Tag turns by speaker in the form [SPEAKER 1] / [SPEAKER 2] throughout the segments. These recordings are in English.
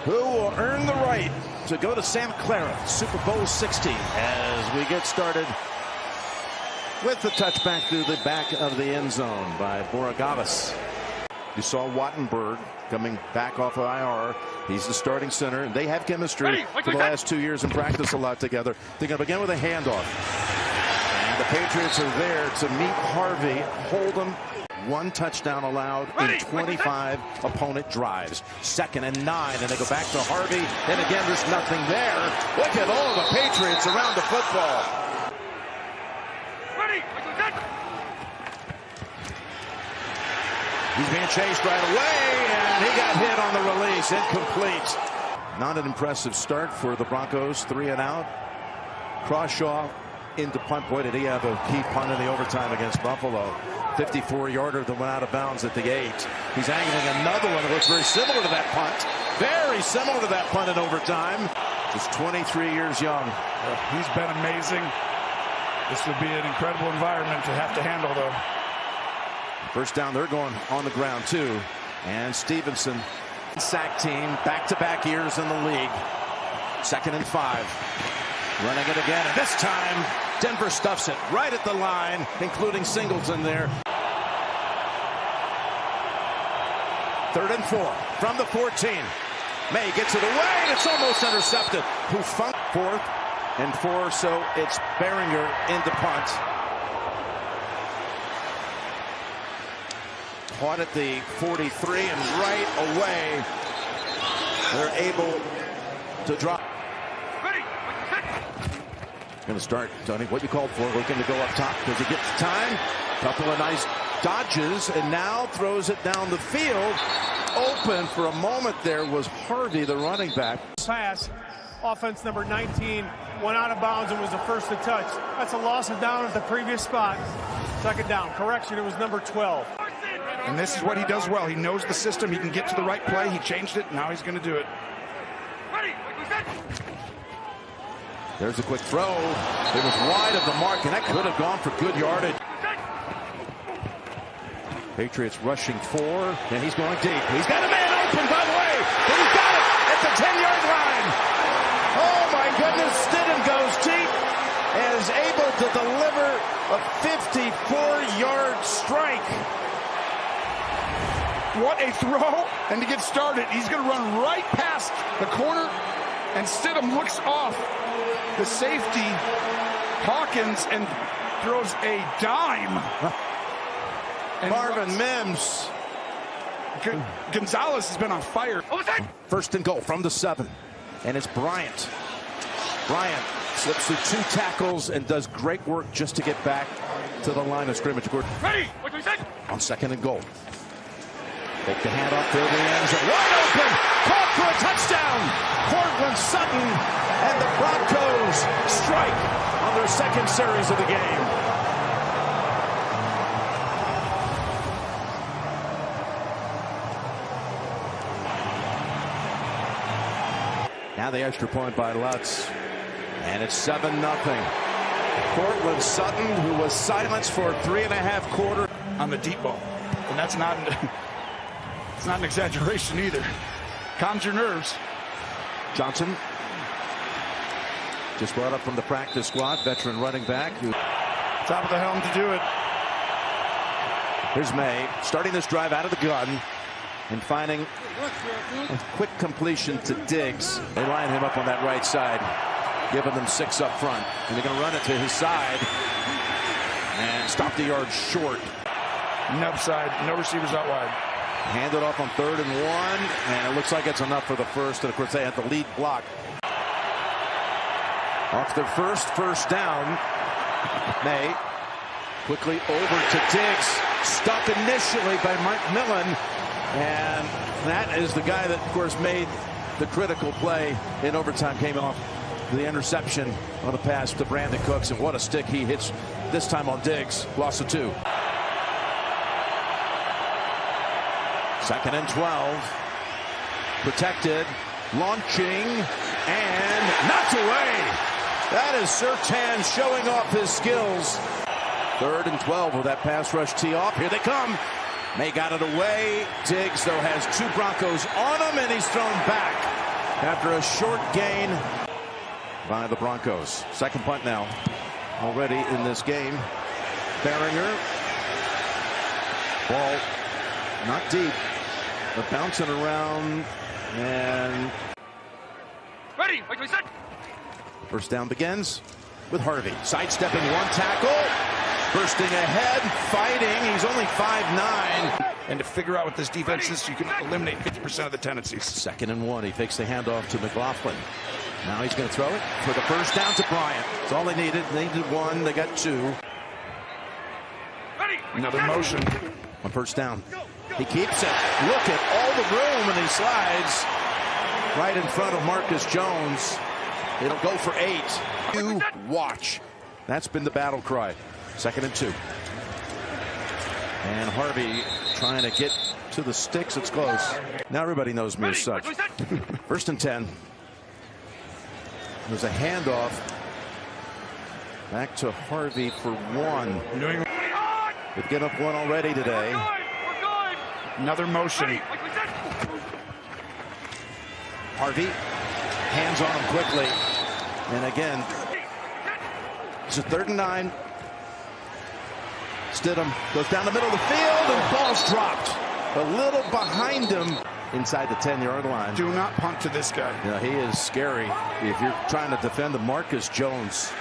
[SPEAKER 1] who will earn the right to go to Santa Clara, Super Bowl 60, as we get started with the touchback through the back of the end zone by Gonzalez. You saw Wattenberg coming back off of IR. He's the starting center. They have chemistry for the last 2 years and practice a lot together. They're going to begin with a handoff. And the Patriots are there to meet Harvey, hold him. 1 touchdown allowed in 25 opponent drives. 2nd and 9, and they go back to Harvey. And again, there's nothing there. Look at all of the Patriots around the football. He's being chased right away, and he got hit on the release. Incomplete. Not an impressive start for the Broncos. 3 and out. Crawshaw into punt. Boy, did he have a key punt in the overtime against Buffalo. 54-yarder that went out of bounds at the 8. He's angling another one that looks very similar to that punt. Very similar to that punt in overtime. Just 23 years young.
[SPEAKER 2] He's been amazing. This would be an incredible environment to have to handle, though.
[SPEAKER 1] First down, they're going on the ground, too. And Stevenson, sack team, back-to-back years in the league. 2nd and 5. Running it again, and this time, Denver stuffs it right at the line, including Singleton there. 3rd and 4 from the 14. Maye gets it away, and it's almost intercepted. 4th and 4, so it's Beringer into punt. Caught at the 43, and right away, they're able to drop. Going to start, Tony, what you called for, looking to go up top. Does he get the time? Couple of nice dodges, and now throws it down the field. Open for a moment there was Harvey, the running back.
[SPEAKER 3] Pass, offense number 19, went out of bounds and was the first to touch. That's a loss of down at the previous spot. 2nd down, correction, it was number 12.
[SPEAKER 2] And this is what he does well. He knows the system. He can get to the right play. He changed it. Now he's going to do it.
[SPEAKER 1] There's a quick throw. It was wide of the mark, and that could have gone for good yardage. Patriots rushing 4, and he's going deep. He's got a man open, by the way. And he's got it at the 10-yard line. Oh, my goodness. Stidham goes deep and is able to deliver a 54-yard strike.
[SPEAKER 2] What a throw. And to get started, he's going to run right past the corner, and Stidham looks off the safety, Hawkins, and throws a dime. And
[SPEAKER 1] Marvin Mims.
[SPEAKER 2] Gonzalez has been on fire.
[SPEAKER 1] 1st and goal from the 7. And it's Bryant. Bryant slips through 2 tackles and does great work just to get back to the line of scrimmage.
[SPEAKER 3] Ready, what do we say?
[SPEAKER 1] On 2nd and goal. Take the hand off, fill the end zone. Wide open! Caught for a touchdown! Cortland Sutton and the Broncos strike on their 2nd series of the game. Now the extra point by Lutz. And it's 7-0. Cortland Sutton, who was silenced for 3.5 quarters.
[SPEAKER 2] On the deep ball. And that's not... It's not an exaggeration either. Calms your nerves.
[SPEAKER 1] Johnson just brought up from the practice squad, veteran running back.
[SPEAKER 2] Top of the helm to do it.
[SPEAKER 1] Here's Maye starting this drive out of the gun and finding a quick completion to Diggs. They line him up on that right side, giving them 6 up front. And they're going to run it to his side and stop the yard short.
[SPEAKER 2] No side, no receivers out wide.
[SPEAKER 1] Hand it off on 3rd and 1, and it looks like it's enough for the 1st. And of course, they had the lead block. Off their first down, Maye quickly over to Diggs, stuck initially by Mike Millen, and that is the guy that, of course, made the critical play in overtime. Came off the interception on the pass to Brandon Cooks, and what a stick he hits this time on Diggs. Loss of 2. 2nd and 12. Protected. Launching. And knocked away. That is Surtain showing off his skills. 3rd and 12 with that pass rush tee off. Here they come. Maye got it away. Diggs, though, has 2 Broncos on him, and he's thrown back. after a short gain by the Broncos. Second punt now already in this game. Behringer. Ball not deep, but bouncing around, and
[SPEAKER 4] ready, like we said.
[SPEAKER 1] First down begins with Harvey sidestepping one tackle, bursting ahead, fighting. He's only 5'9".
[SPEAKER 2] And to figure out what this defense is, you can eliminate 50% of the tendencies.
[SPEAKER 1] 2nd and 1. He fakes the handoff to McLaughlin. Now he's going to throw it for the first down to Bryant. That's all they needed. They needed 1. They got 2.
[SPEAKER 4] Ready.
[SPEAKER 2] Another motion.
[SPEAKER 1] On first down. He keeps it. Look at all the room, and he slides right in front of Marcus Jones. It'll go for 8. You watch. That's been the battle cry. 2nd and 2. And Harvey trying to get to the sticks. It's close. Now everybody knows me as such. 1st and 10. There's a handoff back to Harvey for 1. They've given up 1 already today.
[SPEAKER 2] Another motion.
[SPEAKER 1] Harvey hands on him quickly. And again, it's a 3rd and 9. Stidham goes down the middle of the field, and ball's dropped. A little behind him inside the 10-yard line.
[SPEAKER 2] Do not punt to this guy.
[SPEAKER 1] Yeah, he is scary if you're trying to defend the Marcus Jones.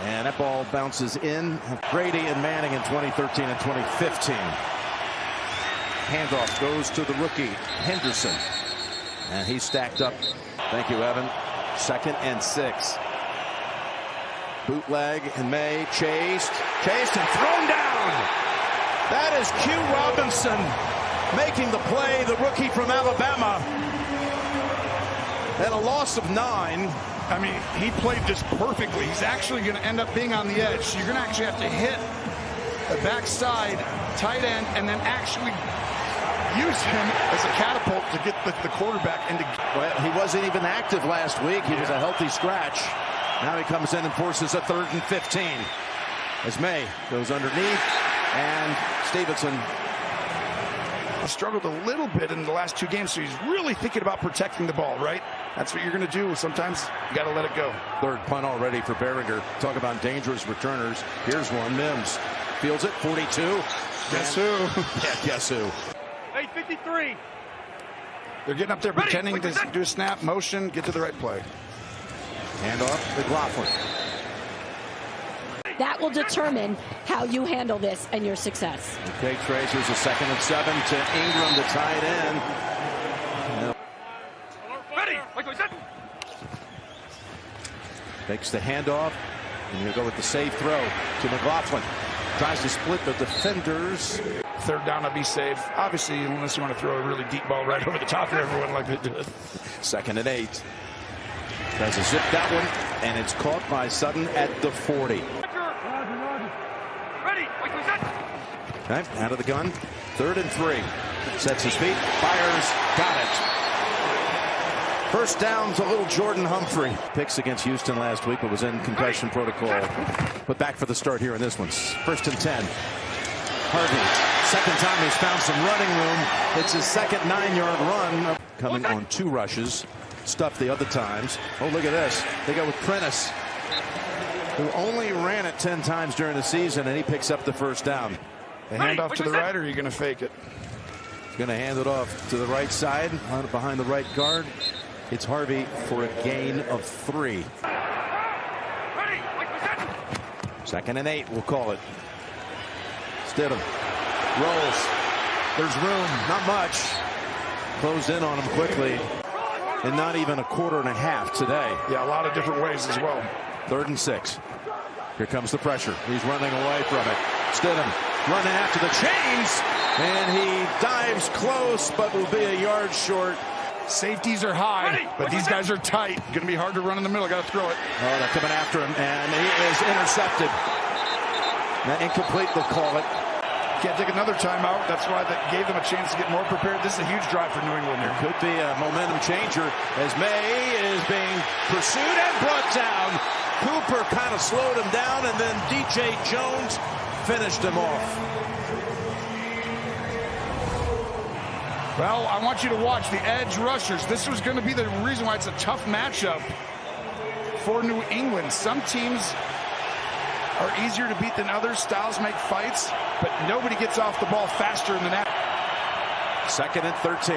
[SPEAKER 1] And that ball bounces in. Brady and Manning in 2013 and 2015. Handoff goes to the rookie, Henderson. And he's stacked up. Thank you, Evan. 2nd and 6. Bootleg, and Maye chased and thrown down. That is Q Robinson making the play, the rookie from Alabama. And a loss of 9.
[SPEAKER 2] I mean, he played this perfectly. He's actually going to end up being on the edge. So you're going to actually have to hit the backside tight end and then actually use him as a catapult to get the quarterback into.
[SPEAKER 1] Well, he wasn't even active last week. He was a healthy scratch. Now he comes in and forces a 3rd and 15 as Maye goes underneath, and Stevenson
[SPEAKER 2] struggled a little bit in the last 2 games, so he's really thinking about protecting the ball, right? That's what you're going to do. Sometimes you got to let it go.
[SPEAKER 1] 3rd punt already for Behringer. Talk about dangerous returners. Here's one. Mims fields it. 42.
[SPEAKER 2] Guess who?
[SPEAKER 1] Yeah, guess who?
[SPEAKER 3] 8:53.
[SPEAKER 2] They're getting up there pretending to do a snap, motion, get to the right play.
[SPEAKER 1] Handoff, McLaughlin.
[SPEAKER 5] That will determine how you handle this and your success.
[SPEAKER 1] Okay, Tracers a 2nd and 7 to Ingram, the tight end.
[SPEAKER 4] Ready, like we said.
[SPEAKER 1] Takes the handoff, and you go with the safe throw to McLaughlin. Tries to split the defenders.
[SPEAKER 2] 3rd down, I'll be safe. Obviously, unless you want to throw a really deep ball right over the top of everyone like they did.
[SPEAKER 1] 2nd and 8. Tries to zip that one, and it's caught by Sutton at the 40.
[SPEAKER 4] Ready, like we said.
[SPEAKER 1] Okay, out of the gun. 3rd and 3. Sets his feet, fires, got it. First down to little Jordan Humphrey. Picks against Houston last week, but was in concussion protocol. But back for the start here in this one. 1st and 10. Harvey, 2nd time he's found some running room. It's his 2nd 9-yard run. Coming on 2 rushes. Stuffed the other times. Oh, look at this. They go with Prentice, who only ran it 10 times during the season, and he picks up the first down.
[SPEAKER 2] The handoff to the right, or are you going to fake it?
[SPEAKER 1] Going to hand it off to the right side, behind the right guard. It's Harvey for a gain of 3.
[SPEAKER 4] Ready, like we said.
[SPEAKER 1] 2nd and 8, we'll call it. Stidham rolls. There's room, not much. Closed in on him quickly. And not even a 1/4.5 today.
[SPEAKER 2] Yeah, a lot of different ways as well.
[SPEAKER 1] 3rd and 6. Here comes the pressure. He's running away from it. Stidham running after the chains, and he dives close, but will be a yard short.
[SPEAKER 2] Safeties are high, but these guys are tight. Going to be hard to run in the middle. Got to throw it.
[SPEAKER 1] Oh, they're coming after him, and he is intercepted. Now, incomplete, they'll call it.
[SPEAKER 2] Can't take another timeout. That's why that gave them a chance to get more prepared. This is a huge drive for New England here.
[SPEAKER 1] Could be a momentum changer as Maye is being pursued and brought down. Cooper kind of slowed him down, and then DJ Jones finished him off.
[SPEAKER 2] Well, I want you to watch the edge rushers. This was going to be the reason why it's a tough matchup for New England. Some teams are easier to beat than others. Styles make fights, but nobody gets off the ball faster than that.
[SPEAKER 1] 2nd and 13.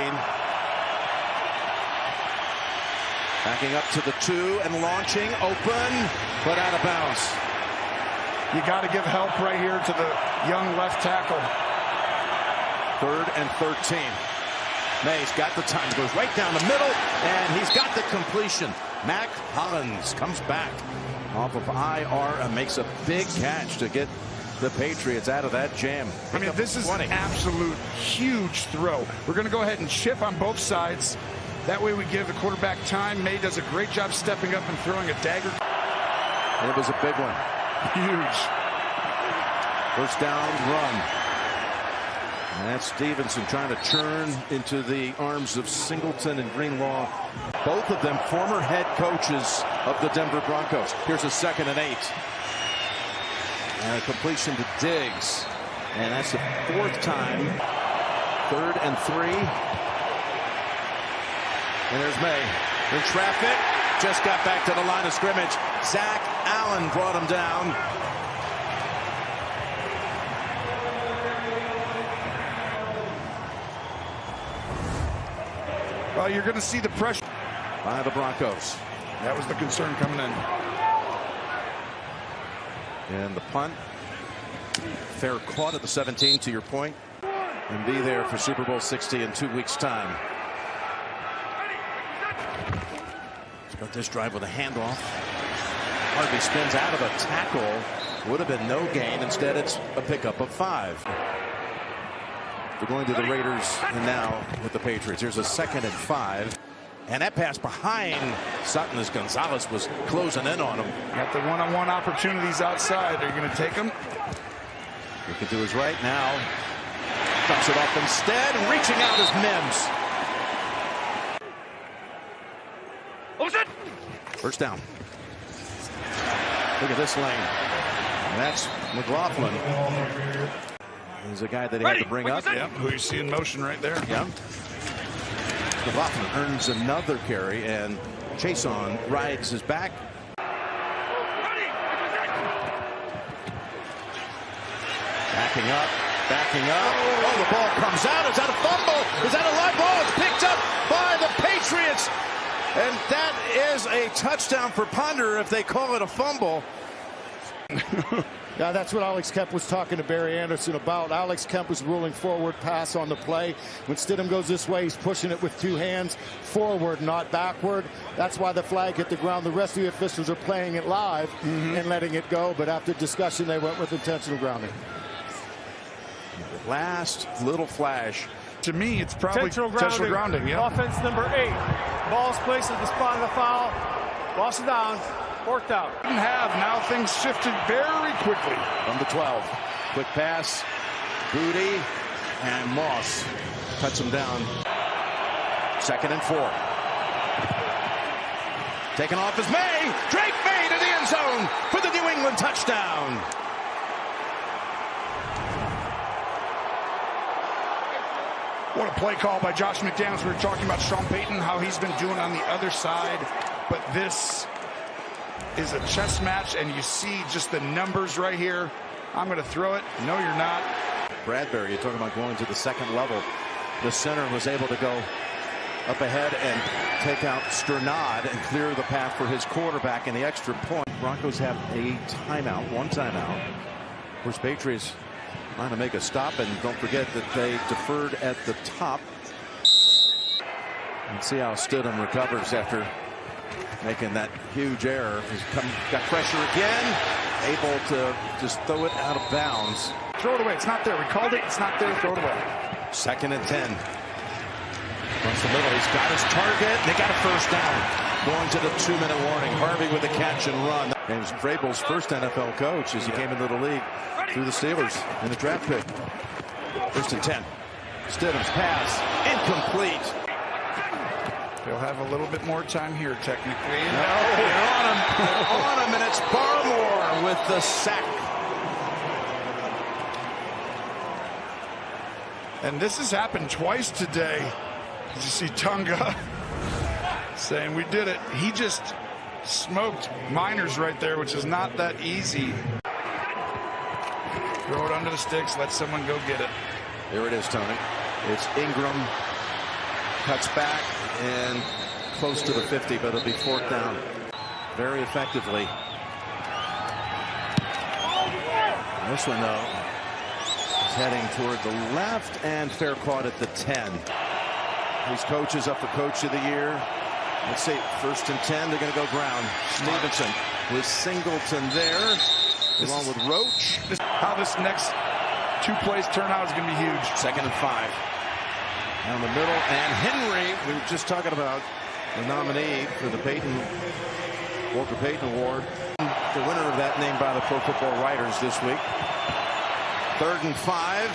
[SPEAKER 1] Backing up to the 2 and launching, open, but out of bounds.
[SPEAKER 2] You got to give help right here to the young left tackle.
[SPEAKER 1] 3rd and 13. Maye's got the time, goes right down the middle, and he's got the completion. Mac Hollins comes back off of IR and makes a big catch to get the Patriots out of that jam.
[SPEAKER 2] I mean, this is an absolute huge throw. We're going to go ahead and chip on both sides. That way we give the quarterback time. Maye does a great job stepping up and throwing a dagger.
[SPEAKER 1] And it was a big one.
[SPEAKER 2] Huge.
[SPEAKER 1] First down run. And that's Stevenson trying to churn into the arms of Singleton and Greenlaw. Both of them former head coaches of the Denver Broncos. Here's a 2nd and 8. And a completion to Diggs. And that's the 4th time. 3rd and 3. And there's Maye in traffic. Just got back to the line of scrimmage. Zach Allen brought him down.
[SPEAKER 2] Well, you're going to see the pressure
[SPEAKER 1] By the Broncos.
[SPEAKER 2] That was the concern coming in.
[SPEAKER 1] And the punt. Fair caught at the 17, to your point. And be there for Super Bowl 60 in 2 weeks' time. Start this drive with a handoff. Harvey spins out of a tackle. Would have been no gain. Instead, it's a pickup of 5. They're going to the Raiders and now with the Patriots. Here's a 2nd and 5. And that pass behind Sutton as Gonzalez was closing in on him.
[SPEAKER 2] Got the one-on-one opportunities outside. Are you going to take them?
[SPEAKER 1] Looking to his right now. Dumps it off instead. Reaching out is Mims. First down. Look at this lane. And that's McLaughlin. He's a guy that he had to bring up.
[SPEAKER 2] Yeah, who you see in motion right there.
[SPEAKER 1] Yeah. McLaughlin earns another carry, and Chason rides his back. Backing up. Oh, the ball comes out. Is that a fumble? Is that a live ball? It's picked up by the Patriots. And that is a touchdown for Ponder if they call it a fumble.
[SPEAKER 6] Yeah, that's what Alex Kemp was talking to Barry Anderson about. Alex Kemp was ruling forward pass on the play. When Stidham goes this way, he's pushing it with 2 hands forward, not backward. That's why the flag hit the ground. The rest of the officials are playing it live and letting it go. But after discussion, they went with intentional grounding.
[SPEAKER 1] Last little flash.
[SPEAKER 2] To me, it's probably intentional grounding. Yeah.
[SPEAKER 3] Offense number 8. Ball's placed at the spot of the foul. Lost it down. 4th down.
[SPEAKER 2] Now things shifted very quickly.
[SPEAKER 1] From the 12. Quick pass. Booty and Moss cuts him down. 2nd and 4. Taken off is Maye. Drake Maye to the end zone for the New England touchdown.
[SPEAKER 2] What a play call by Josh McDaniels. We were talking about Sean Payton, how he's been doing on the other side. But this is a chess match, and you see just the numbers right here. I'm going to throw it. No, you're not.
[SPEAKER 1] Bradbury, you're talking about going to the 2nd level. The center was able to go up ahead and take out Sternad and clear the path for his quarterback and the extra point. Broncos have a timeout, 1 timeout. Of course, Patriots trying to make a stop, and don't forget that they deferred at the top. And see how Stidham recovers after making that huge error. He's got pressure again, able to just throw it out of bounds.
[SPEAKER 2] Throw it away. It's not there. We called it. It's not there. Throw it away.
[SPEAKER 1] 2nd and 10. Across the middle. He's got his target. They got a first down. Going to the 2-minute warning. Harvey with the catch and run. And was Vrabel's first NFL coach as he came into the league through the Steelers in the draft pick. 1st and 10. Stidham's pass incomplete.
[SPEAKER 2] They'll have a little bit more time here, technically.
[SPEAKER 1] No, they're on him. They're on him, and it's Barmore with the sack.
[SPEAKER 2] And this has happened twice today. You see Tunga saying we did it. He just smoked Miners right there, which is not that easy. Throw it under the sticks, let someone go get it.
[SPEAKER 1] There it is, Tony. It's Ingram, cuts back and close to the 50, but it'll be 4th down very effectively. This one, though, is heading toward the left, and fair caught at the 10. These coaches up for Coach of the Year. Let's see, 1st and 10, they're going to go ground. Stevenson with Singleton there, along with Roach.
[SPEAKER 2] How this next 2 plays turn out is going to be huge.
[SPEAKER 1] 2nd and 5. Down the middle, and Henry, we were just talking about the nominee for the Walter Payton Award. The winner of that named by the Pro Football Writers this week. 3rd and 5,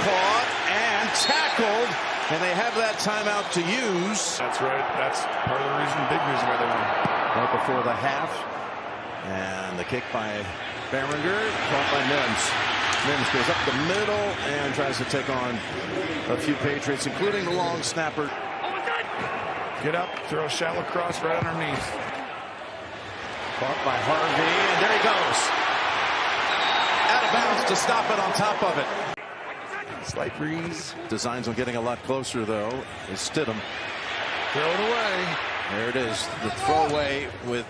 [SPEAKER 1] caught and tackled, and they have that timeout to use.
[SPEAKER 2] That's right. That's part of the reason, big reason why they won.
[SPEAKER 1] Right before the half. And the kick by Berenger, caught by Mims. Mims goes up the middle and tries to take on a few Patriots, including the long snapper.
[SPEAKER 2] Get up, throw a shallow cross right underneath.
[SPEAKER 1] Caught by Harvey, and there he goes. Out of bounds to stop it on top of it.
[SPEAKER 2] Slight breeze.
[SPEAKER 1] Designs on getting a lot closer, though, is Stidham.
[SPEAKER 2] Throw it away.
[SPEAKER 1] There it is, the throwaway with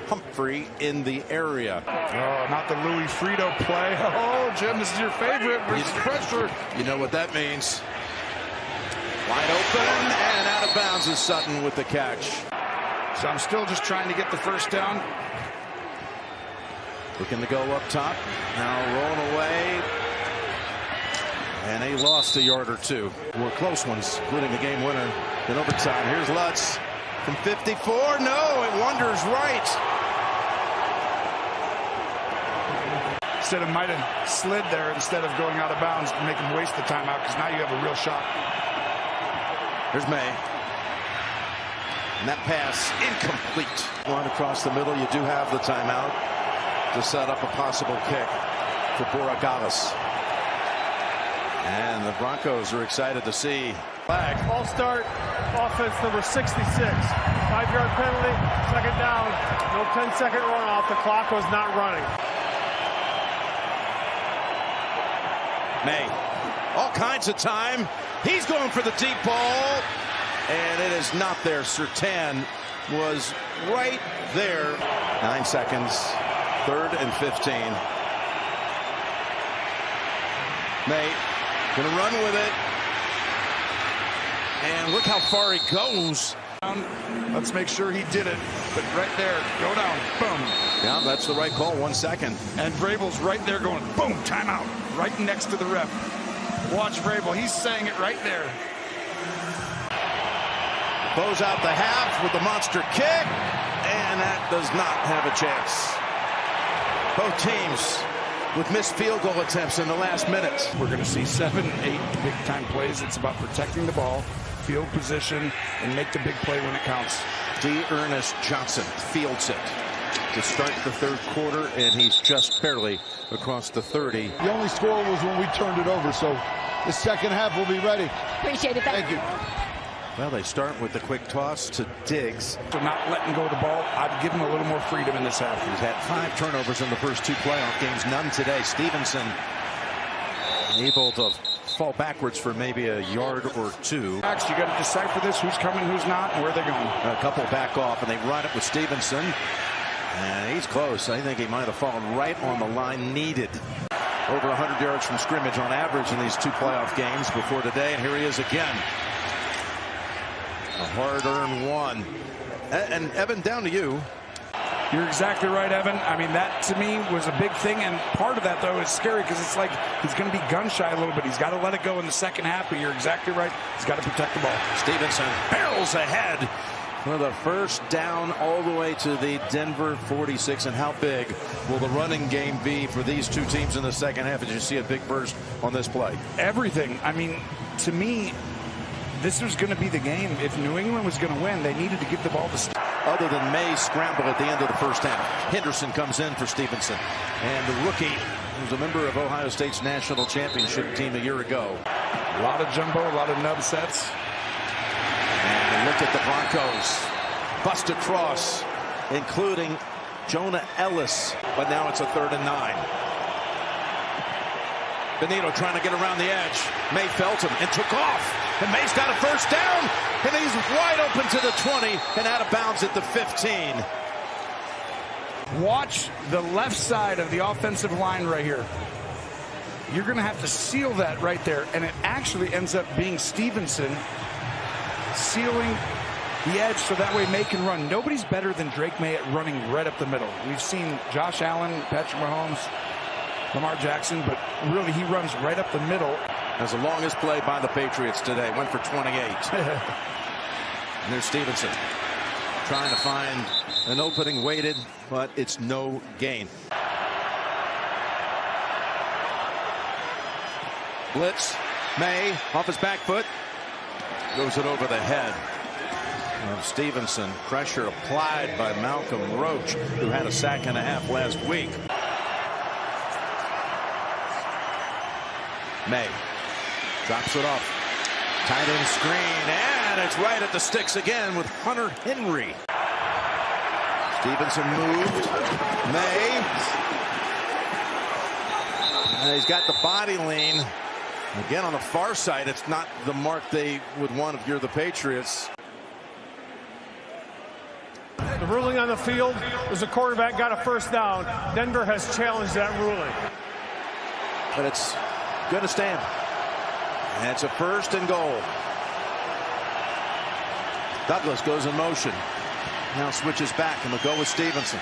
[SPEAKER 1] Humphrey in the area.
[SPEAKER 2] Oh, not the Louis Frito play. Oh, Jim, this is your favorite. Where's the pressure?
[SPEAKER 1] You know what that means. Wide open and out of bounds is Sutton with the catch.
[SPEAKER 2] So I'm still just trying to get the 1st down.
[SPEAKER 1] Looking to go up top. Now rolling away. And he lost a yard or 2. More close ones, including the game winner in overtime. Here's Lutz from 54. No, it wanders right.
[SPEAKER 2] Stidham might have slid there instead of going out of bounds to make him waste the timeout, because now you have a real shot.
[SPEAKER 1] Here's Maye. And that pass incomplete. One across the middle. You do have the timeout to set up a possible kick for Gonzalez. And the Broncos are excited to see flag.
[SPEAKER 3] All-start offense number 66. 5-yard penalty, 2nd down. No 10-second runoff. The clock was not running.
[SPEAKER 1] Maye, all kinds of time. He's going for the deep ball, and it is not there. Surtain was right there. 9 seconds, 3rd and 15. Maye gonna run with it, and look how far he goes.
[SPEAKER 2] Let's make sure he did it. But right there, go down, boom.
[SPEAKER 1] Yeah, that's the right call. 1 second.
[SPEAKER 2] And Vrabel's right there going, boom, timeout, right next to the ref. Watch Vrabel, he's saying it right there.
[SPEAKER 1] Close out the half with the monster kick, and that does not have a chance. Both teams with missed field goal attempts in the last minute.
[SPEAKER 2] We're going to see 7, 8 big-time plays. It's about protecting the ball, field position, and make the big play when it counts.
[SPEAKER 1] Ernest Johnson fields it to start the 3rd quarter, and he's just barely across the 30.
[SPEAKER 6] The only score was when we turned it over, so the 2nd half will be ready.
[SPEAKER 5] Appreciate it.
[SPEAKER 6] Thank you.
[SPEAKER 1] Well, they start with the quick toss to Diggs.
[SPEAKER 2] So not letting go of the ball, I'd give him a little more freedom in this half.
[SPEAKER 1] He's had 5 turnovers in the first 2 playoff games, none today. Stevenson able to fall backwards for maybe a yard or 2.
[SPEAKER 2] You got to decipher this, who's coming, who's not, and where they're going.
[SPEAKER 1] A couple back off, and they run it with Stevenson. And he's close. I think he might have fallen right on the line needed. Over 100 yards from scrimmage on average in these 2 playoff games before today, and here he is again. A hard-earned one. And Evan, down to you.
[SPEAKER 2] You're exactly right, Evan. I mean, that to me was a big thing, and part of that, though, is scary because it's like he's going to be gun-shy a little bit. He's got to let it go in the 2nd half, but you're exactly right. He's got to protect the ball.
[SPEAKER 1] Stevenson barrels ahead for the 1st down all the way to the Denver 46. And how big will the running game be for these 2 teams in the 2nd half? Did you see a big burst on this play?
[SPEAKER 2] Everything. I mean, to me, this was going to be the game. If New England was going to win, they needed to give the ball to
[SPEAKER 1] other than Maye's scramble at the end of the 1st half. Henderson comes in for Stevenson. And the rookie, who's a member of Ohio State's national championship team a year ago.
[SPEAKER 2] A lot of jumbo, a lot of nub sets.
[SPEAKER 1] And look at the Broncos. Bust across, including Jonah Ellis. But now it's a 3rd and 9. Benito trying to get around the edge. Maye felt him and took off. And Maye's got a first down. And he's wide open to the 20 and out of bounds at the 15.
[SPEAKER 2] Watch the left side of the offensive line right here. You're going to have to seal that right there. And it actually ends up being Stevenson sealing the edge so that way Maye can run. Nobody's better than Drake Maye at running right up the middle. We've seen Josh Allen, Patrick Mahomes, Lamar Jackson, but really he runs right up the middle.
[SPEAKER 1] That's the longest play by the Patriots today. Went for 28. And there's Stevenson trying to find an opening, waited, but it's no gain. Blitz. Maye off his back foot. Goes it over the head of Stevenson. Pressure applied by Malcolm Roach, who had a sack and a half last week. Maye drops it off. Tight end screen, and it's right at the sticks again with Hunter Henry. Stevenson moved. Maye. And he's got the body lean. Again, on the far side, it's not the mark they would want if you're the Patriots.
[SPEAKER 3] The ruling on the field was the quarterback got a first down. Denver has challenged that ruling.
[SPEAKER 1] But it's going to stand. And it's a 1st and goal. Douglas goes in motion. Now switches back and will go with Stevenson.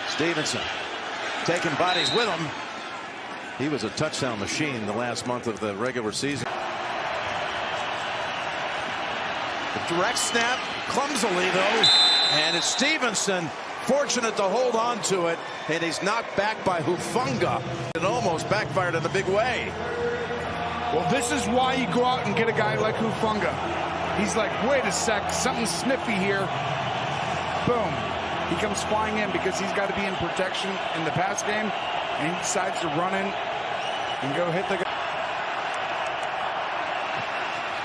[SPEAKER 1] Stevenson taking bodies with him. He was a touchdown machine the last month of the regular season. The direct snap, clumsily though, and it's Stevenson fortunate to hold on to it, and he's knocked back by Hufanga. It almost backfired in a big way.
[SPEAKER 2] Well, this is why you go out and get a guy like Hufanga. He's like, wait a sec, something sniffy here. Boom. He comes flying in because he's got to be in protection in the pass game, and he decides to run in and go hit the guy.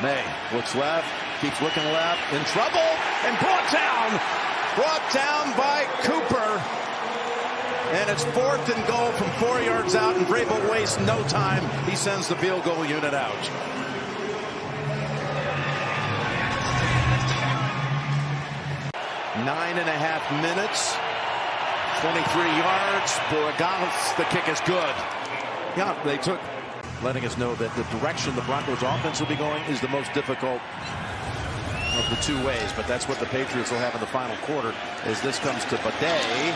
[SPEAKER 1] Maye looks left, keeps looking left, in trouble, and brought down by Cooper. And it's 4th and goal from 4 yards out, and Vrabel wastes no time. He sends the field goal unit out. Nine and a half minutes, 23 yards. Gonzalez, the kick is good. Yeah, they took, letting us know that the direction the Broncos offense will be going is the most difficult of the 2 ways, but that's what the Patriots will have in the final quarter as this comes to Maye,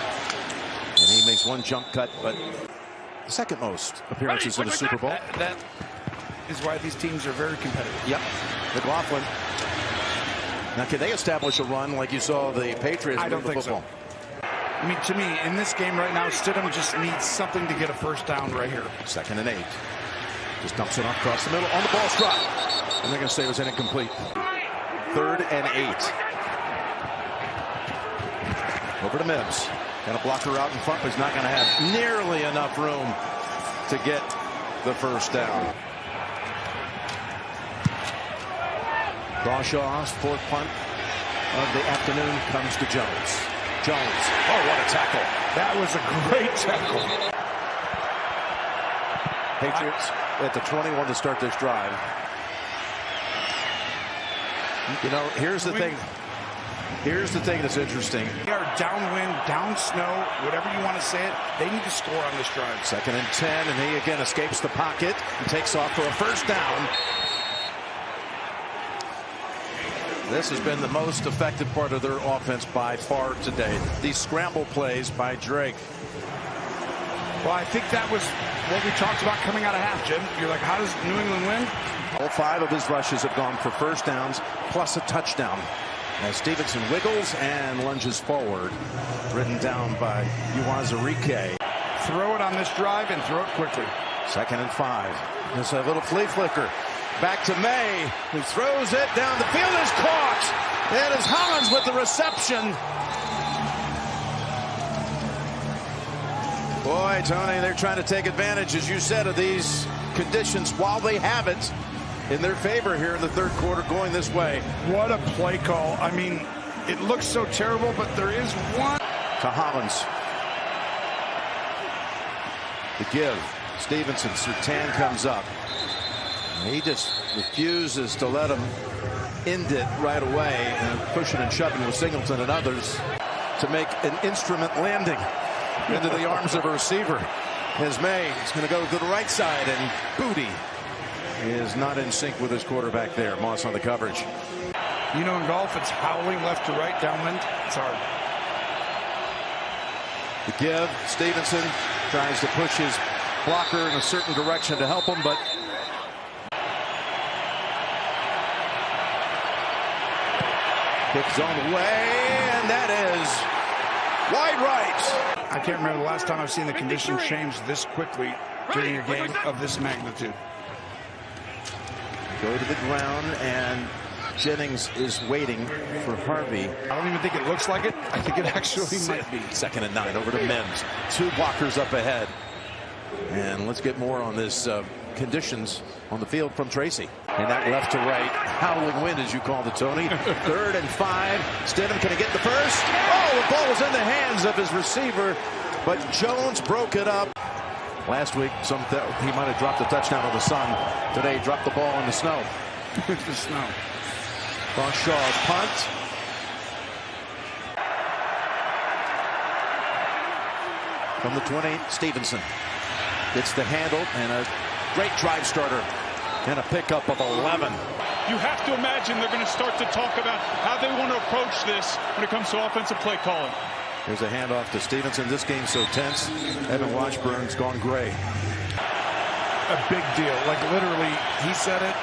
[SPEAKER 1] and he makes 1 jump cut, but the 2nd most appearances in the Super Bowl.
[SPEAKER 2] That is why these teams are very competitive.
[SPEAKER 1] Yep. McLaughlin. Now, can they establish a run like you saw the Patriots
[SPEAKER 2] I don't think so. I mean, to me, in this game right now, Stidham just needs something to get a first down right here.
[SPEAKER 1] 2nd and 8. Just dumps it off across the middle on the ball strike. And they're going to say it was incomplete. 3rd and 8. Over to Mims. Got a blocker out in front, but he's not going to have nearly enough room to get the first down. Crawshaw's 4th punt of the afternoon comes to Jones. Jones. Oh, what a tackle.
[SPEAKER 2] That was a great tackle.
[SPEAKER 1] Patriots at the 21 to start this drive. You know, here's the thing. Here's the thing that's interesting.
[SPEAKER 2] They are downwind, down snow, whatever you want to say it. They need to score on this drive.
[SPEAKER 1] 2nd and 10, and he again escapes the pocket and takes off for a first down. This has been the most effective part of their offense by far today. These scramble plays by Drake.
[SPEAKER 2] Well, I think that was what we talked about coming out of half, Jim. You're like, how does New England win?
[SPEAKER 1] All 5 of his rushes have gone for first downs, plus a touchdown. As Stevenson wiggles and lunges forward, ridden down by Uwazurike.
[SPEAKER 2] Throw it on this drive and throw it quickly.
[SPEAKER 1] 2nd and 5. There's a little flea flicker. Back to Maye, who throws it down. The field is caught. It is Hollins with the reception. Boy, Tony, they're trying to take advantage, as you said, of these conditions while they have it. in their favor here in the third quarter, going this way.
[SPEAKER 2] What a play call. I mean, it looks so terrible, but there is one.
[SPEAKER 1] To Hollins. The give. Stevenson. Surtain comes up. He just refuses to let him end it right away, and pushing and shoving with Singleton and others to make an instrument landing into the arms of a receiver. As Maye is going to go to the right side, and Booty is not in sync with his quarterback there. Moss on the coverage.
[SPEAKER 2] You know, in golf, it's howling left to right downwind. It's hard.
[SPEAKER 1] The give. Stevenson tries to push his blocker in a certain direction to help him, but kicks on the way, and that is wide right.
[SPEAKER 2] I can't remember the last time I've seen the conditions change this quickly during a game of this magnitude.
[SPEAKER 1] Go to the ground, and Jennings is waiting for Harvey.
[SPEAKER 2] I don't even think it looks like it. I think it actually might be.
[SPEAKER 1] 2nd and 9 over to Mims. 2 blockers up ahead. And let's get more on this conditions on the field from Tracy. And that left to right howling wind, as you called it, Tony. 3rd and 5. Stidham, can he get the first? Oh, the ball was in the hands of his receiver, but Jones broke it up. Last week, he might have dropped a touchdown on the sun. Today, he dropped the ball in the snow.
[SPEAKER 2] The snow.
[SPEAKER 1] Shaw's punt. From the 20, Stevenson gets the handle, and a great drive starter and a pickup of 11.
[SPEAKER 7] You have to imagine they're going to start to talk about how they want to approach this when it comes to offensive play calling.
[SPEAKER 1] There's a handoff to Stevenson. This game's so tense. Evan Washburn's gone gray.
[SPEAKER 2] A big deal. Like, literally, he said it.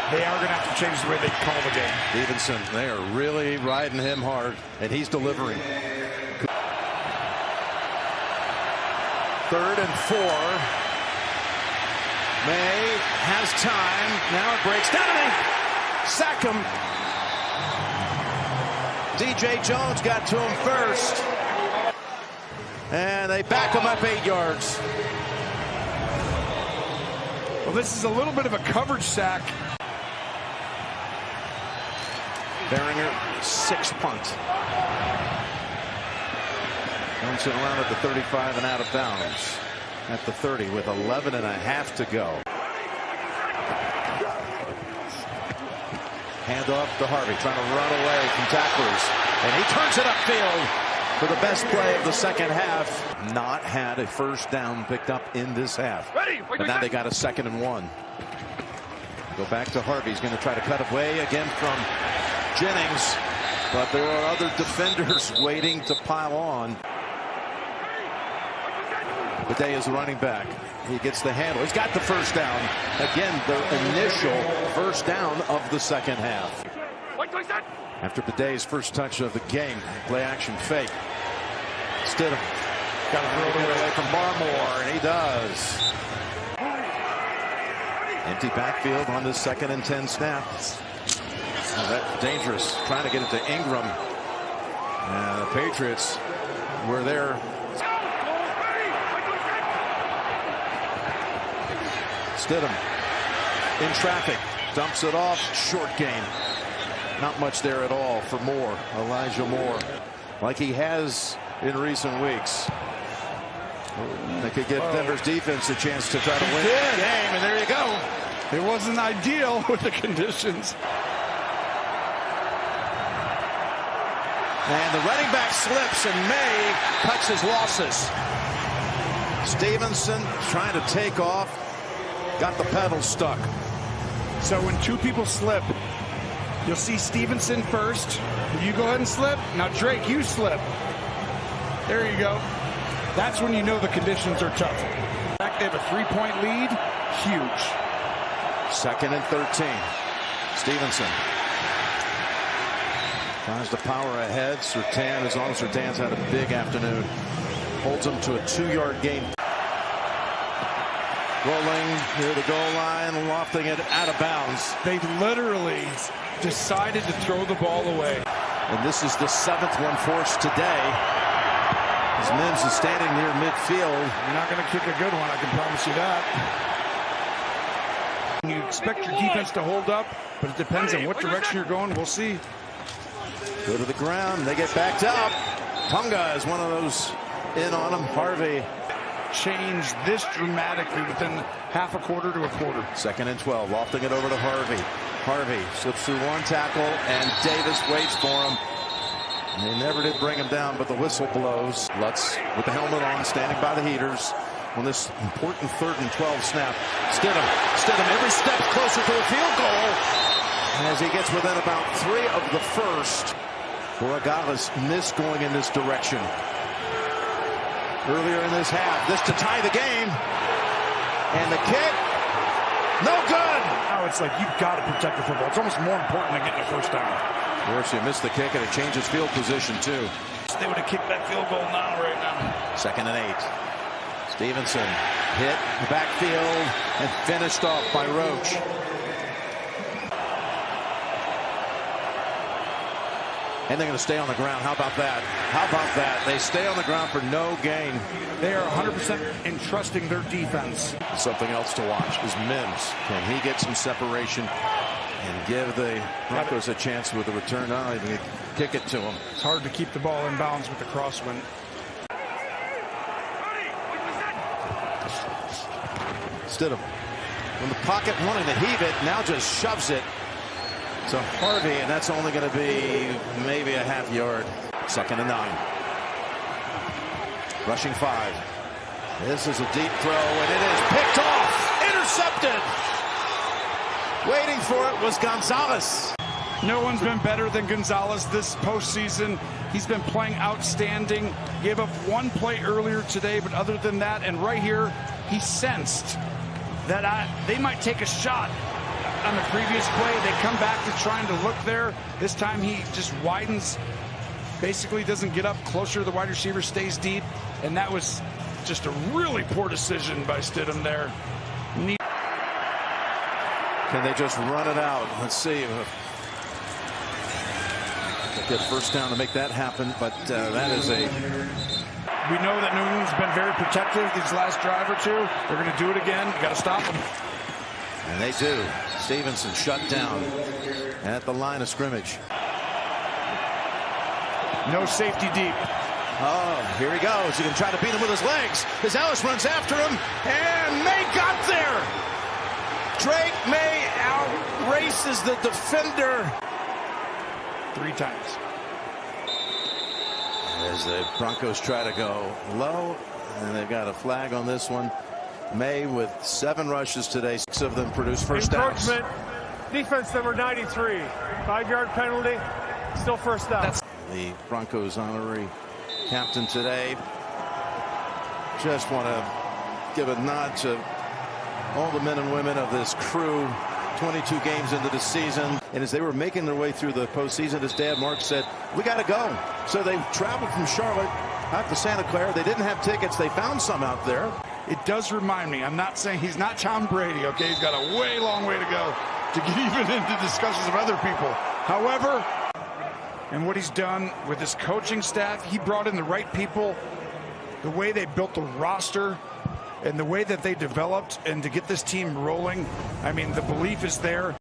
[SPEAKER 2] They are going to have to change the way they call the game.
[SPEAKER 1] Stevenson, they are really riding him hard, and he's delivering. 3rd and 4. Maye has time. Now it breaks down, and they sack him. DJ Jones got to him first. And they back him up 8 yards.
[SPEAKER 2] Well, this is a little bit of a coverage sack.
[SPEAKER 1] Behringer, 6th punt. Johnson around at the 35 and out of bounds at the 30 with 11 and a half to go. Handoff to Harvey, trying to run away from tacklers, and he turns it upfield for the best play of the second half. Not had a first down picked up in this half, but now they got a 2nd and 1. Go back to Harvey. He's going to try to cut away again from Jennings, but there are other defenders waiting to pile on. Bidet is running back. He gets the handle. He's got the first down. Again, the initial first down of the second half. After Bidet's first touch of the game, play action fake. Stidham got to throw it away from Barmore, and he does. Empty backfield on this 2nd and 10 snap. Oh, that's dangerous. Trying to get it to Ingram. The Patriots were there. Stidham in traffic, dumps it off, short gain. Not much there at all for Moore, Elijah Moore, like he has in recent weeks. They could give Denver's defense a chance to try to win the game, and there you go.
[SPEAKER 2] It wasn't ideal with the conditions.
[SPEAKER 1] And the running back slips, and Maye cuts his losses. Stevenson trying to take off, got the pedal stuck.
[SPEAKER 2] So when 2 people slip, you'll see Stevenson first. You go ahead and slip. Now, Drake, you slip. There you go. That's when you know the conditions are tough. They have a 3-point lead. Huge.
[SPEAKER 1] 2nd and 13. Stevenson tries to power ahead. Surtain is on. Surtain's had a big afternoon. Holds him to a 2-yard gain. Rolling near the goal line, lofting it out of bounds.
[SPEAKER 2] They literally decided to throw the ball away.
[SPEAKER 1] And this is the 7th one forced today. As Mims is standing near midfield.
[SPEAKER 2] You're not going to kick a good one, I can promise you that. You expect your defense to hold up, but it depends on what direction you're going. We'll see.
[SPEAKER 1] Go to the ground. They get backed up. Tonga is one of those in on him. Harvey.
[SPEAKER 2] Changed this dramatically within half a quarter to a quarter.
[SPEAKER 1] 2nd and 12. Lofting it over to Harvey. Harvey slips through one tackle, and Davis waits for him. They never did bring him down, but the whistle blows. Lutz with the helmet on, standing by the heaters on this important 3rd and 12 snap. Stidham every step closer to a field goal as he gets within about 3 of the first. Gonzalez missed going in this direction earlier in this half. This to tie the game, and the kick, no good.
[SPEAKER 2] Now it's like you've got to protect the football. It's almost more important than getting a first down.
[SPEAKER 1] Of course, you missed the kick, and it changes field position too.
[SPEAKER 2] They would have kicked that field goal right now.
[SPEAKER 1] 2nd and 8. Stevenson hit the backfield and finished off by Roach. And they're going to stay on the ground. How about that? How about that? They stay on the ground for no gain.
[SPEAKER 2] They are 100% entrusting their defense.
[SPEAKER 1] Something else to watch is Mims. Can he get some separation and give the Broncos a chance with the return? Not even kick it to him.
[SPEAKER 2] It's hard to keep the ball in bounds with the crosswind.
[SPEAKER 1] Stidham from the pocket, wanting to heave it, now just shoves it to Harvey, and that's only going to be maybe a half yard. 2nd and 9. Rushing 5. This is a deep throw, and it is picked off. Intercepted. Waiting for it was Gonzalez.
[SPEAKER 2] No one's been better than Gonzalez this postseason. He's been playing outstanding. Gave up one play earlier today, but other than that, and right here, he sensed that they might take a shot on the previous play. They come back to trying to look there. This time he just widens, basically doesn't get up closer to the wide receiver, stays deep, and that was just a really poor decision by Stidham there.
[SPEAKER 1] Can they just run it out? Let's see. Get first down to make that happen, but that is a...
[SPEAKER 2] We know that New England's been very protective these last drive or two. They're going to do it again. You got to stop them.
[SPEAKER 1] And they do. Stevenson shut down at the line of scrimmage.
[SPEAKER 2] No safety deep.
[SPEAKER 1] Oh, here he goes. He can try to beat him with his legs. Gonzalez runs after him, and Maye got there. Drake Maye outraces the defender
[SPEAKER 2] 3 times.
[SPEAKER 1] As the Broncos try to go low, and they've got a flag on this one. Maye with 7 rushes today, 6 of them produced first downs.
[SPEAKER 3] Encroachment, defense number 93, 5-yard penalty, still first down.
[SPEAKER 1] The Broncos honorary captain today. Just want to give a nod to all the men and women of this crew. 22 games into the season, and as they were making their way through the postseason, his dad Mark said, we got to go. So they traveled from Charlotte out to Santa Clara. They didn't have tickets. They found some out there.
[SPEAKER 2] It does remind me, I'm not saying he's not Tom Brady, okay? He's got a way long way to go to get even into discussions of other people. However, and what he's done with his coaching staff, he brought in the right people, the way they built the roster, and the way that they developed, and to get this team rolling, I mean, the belief is there.